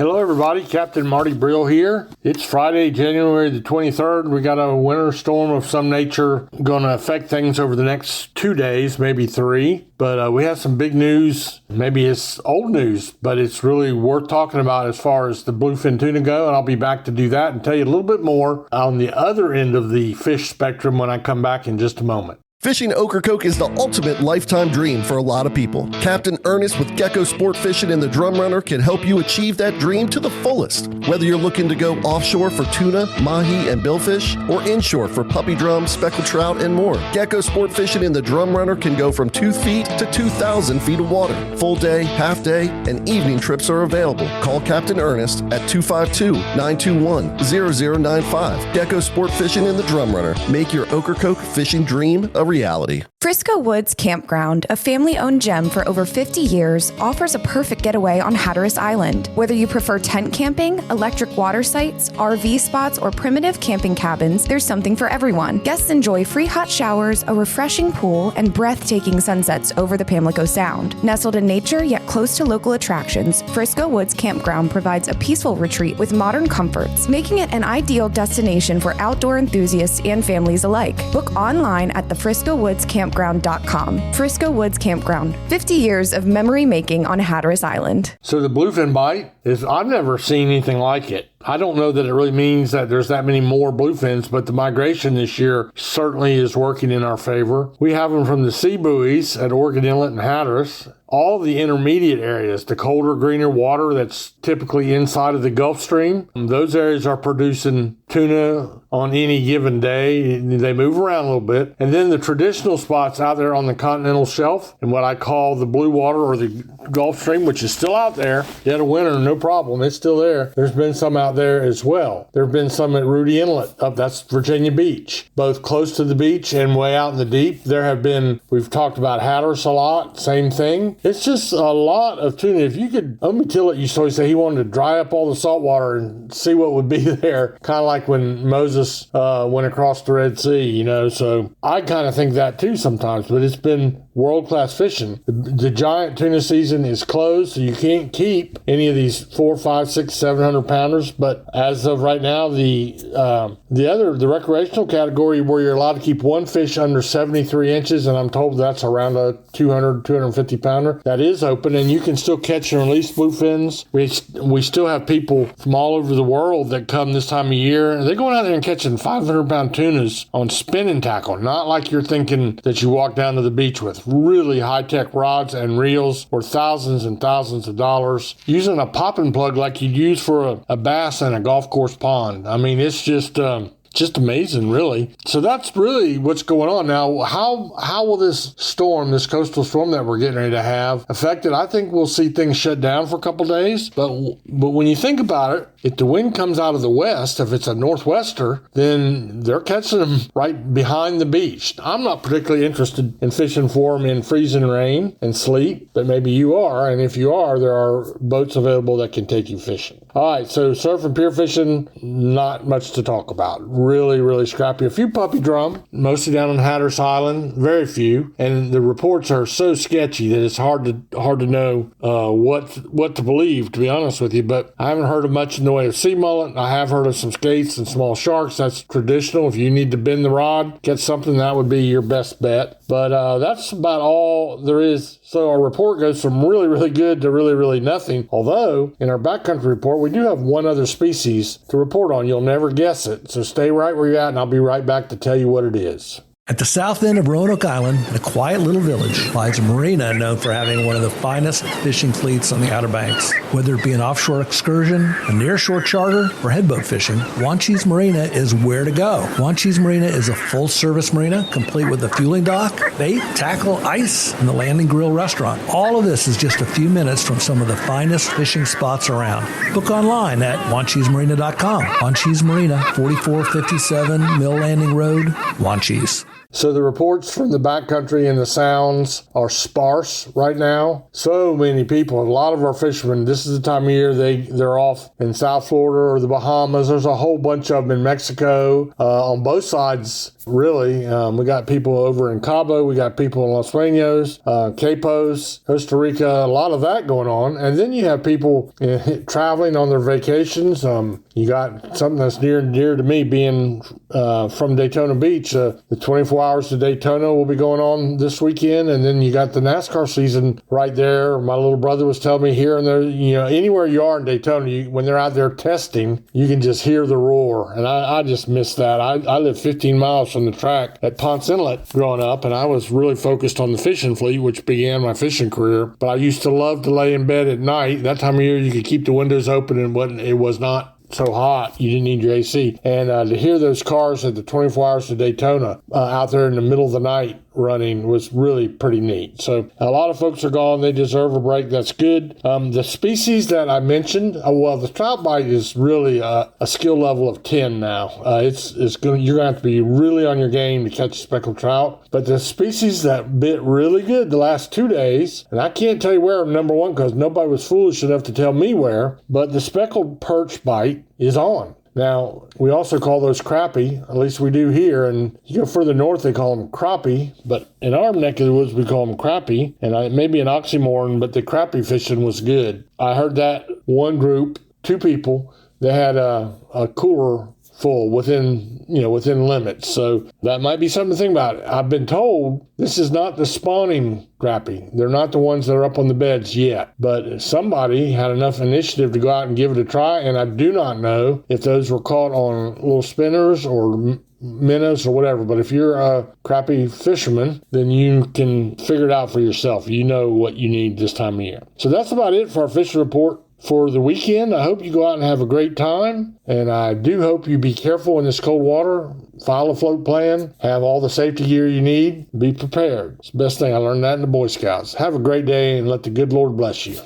Hello everybody, Captain Marty Brill here. It's Friday, January the 23rd. We got a winter storm of some nature going to affect things over the next 2 days, maybe 3. But we have some big news. Maybe it's old news, but it's really worth talking about as far as the bluefin tuna go. And I'll be back to do that and tell you a little bit more on the other end of the fish spectrum when I come back in just a moment. Fishing Ocracoke is the ultimate lifetime dream for a lot of people. Captain Ernest with Gecko Sport Fishing and the Drum Runner can help you achieve that dream to the fullest. Whether you're looking to go offshore for tuna, mahi, and billfish, or inshore for puppy drum, speckled trout, and more, Gecko Sport Fishing and the Drum Runner can go from 2 feet to 2,000 feet of water. Full day, half day, and evening trips are available. Call Captain Ernest at 252-921-0095. Gecko Sport Fishing and the Drum Runner. Make your Ocracoke fishing dream a reality. Frisco Woods Campground, a family-owned gem for over 50 years, offers a perfect getaway on Hatteras Island. Whether you prefer tent camping, electric water sites, RV spots, or primitive camping cabins, there's something for everyone. Guests enjoy free hot showers, a refreshing pool, and breathtaking sunsets over the Pamlico Sound. Nestled in nature yet close to local attractions, Frisco Woods Campground provides a peaceful retreat with modern comforts, making it an ideal destination for outdoor enthusiasts and families alike. Book online at the Frisco Woods Campground.com. Frisco Woods Campground, 50 years of memory making on Hatteras Island. So the bluefin bite I've never seen anything like it. I don't know that it really means that there's that many more bluefins, but the migration this year certainly is working in our favor. We have them from the sea buoys at Oregon Inlet and Hatteras. All the intermediate areas, the colder, greener water that's typically inside of the Gulf Stream, those areas are producing tuna on any given day. They move around a little bit. And then the traditional spots out there on the continental shelf and what I call the blue water or the Gulf Stream, which is still out there. Dead of winter, no problem. It's still there. There's been some out there as well. There have been some at Rudy Inlet. That's Virginia Beach, both close to the beach and way out in the deep. There have been, we've talked about Hatteras a lot, same thing. It's just a lot of tuna. If you could, Omi Tillett used to always say he wanted to dry up all the salt water and see what would be there, kind of like when Moses went across the Red Sea, So I kind of think that too sometimes, but it's been world-class fishing. The giant tuna season is closed, so you can't keep any of these 400, 500, 600, 700 pounders. But as of right now, the recreational category where you're allowed to keep one fish under 73 inches, and I'm told that's around a 200, 250 pounder, that is open, and you can still catch and release bluefins. We still have people from all over the world that come this time of year, and they're going out there and catching 500-pound tunas on spinning tackle, not like you're thinking that you walk down to the beach with. Really high-tech rods and reels for thousands and thousands of dollars, using a popping plug like you'd use for a bass in a golf course pond. I mean, it's just amazing, really. So that's really what's going on now. How will this storm, this coastal storm that we're getting ready to have, affect it? I think we'll see things shut down for a couple days. But when you think about it, if the wind comes out of the west, if it's a northwester, then they're catching them right behind the beach. I'm not particularly interested in fishing for them in freezing rain and sleet, but maybe you are. And if you are, there are boats available that can take you fishing. All right, so surf and pier fishing, not much to talk about. Really, really scrappy. A few puppy drum, mostly down on Hatteras Island, very few. And the reports are so sketchy that it's hard to know what to believe, to be honest with you. But I haven't heard of much in the way of sea mullet. I have heard of some skates and small sharks. That's traditional. If you need to bend the rod, get something, that would be your best bet. But that's about all there is. So our report goes from really, really good to really, really nothing. Although, in our backcountry report, we do have one other species to report on. You'll never guess it. So stay right where you're at, and I'll be right back to tell you what it is. At the south end of Roanoke Island, in a quiet little village, lies a marina known for having one of the finest fishing fleets on the Outer Banks. Whether it be an offshore excursion, a nearshore charter, or headboat fishing, Wanchese Marina is where to go. Wanchese Marina is a full-service marina, complete with a fueling dock, bait, tackle, ice, and the Landing Grill restaurant. All of this is just a few minutes from some of the finest fishing spots around. Book online at wanchesemarina.com. Wanchese Marina, 4457 Mill Landing Road, Wanchese. So the reports from the backcountry and the sounds are sparse right now. So many people, a lot of our fishermen, this is the time of year they're off in South Florida or the Bahamas. There's a whole bunch of them in Mexico on both sides. Really, we got people over in Cabo, we got people in Los Baños, Capos, Costa Rica, a lot of that going on. And then you have people traveling on their vacations. You got something that's near and dear to me being from Daytona Beach. The 24 hours to Daytona will be going on this weekend. And then you got the NASCAR season right there. My little brother was telling me here and there, anywhere you are in Daytona, when they're out there testing, you can just hear the roar. And I just miss that. I live 15 miles from the track at Ponce Inlet growing up, and I was really focused on the fishing fleet, which began my fishing career. But I used to love to lay in bed at night. That time of year, you could keep the windows open, and it was not so hot you didn't need your AC. And to hear those cars at the 24 hours to Daytona out there in the middle of the night running was really pretty neat. So a lot of folks are gone. They deserve a break. That's good. The species that I mentioned, the trout bite is really a skill level of 10 now. You're going to have to be really on your game to catch a speckled trout. But the species that bit really good the last 2 days, and I can't tell you where, number one, because nobody was foolish enough to tell me where, but the speckled perch bite is on. Now, we also call those crappie, at least we do here, and you go further north, they call them crappie, but in our neck of the woods, we call them crappie, and it may be an oxymoron, but the crappie fishing was good. I heard that one group, 2 people, they had a cooler full within limits, so that might be something to think about. I've been told this is not the spawning crappie. They're not the ones that are up on the beds yet, but somebody had enough initiative to go out and give it a try, and I do not know if those were caught on little spinners or minnows or whatever, but if you're a crappie fisherman, then you can figure it out for yourself. You know what you need this time of year. So that's about it for our fishing report for the weekend. I hope you go out and have a great time, and I do hope you be careful in this cold water. File a float plan, have all the safety gear you need, be prepared. It's the best thing. I learned that in the Boy Scouts. Have a great day, and let the good Lord bless you.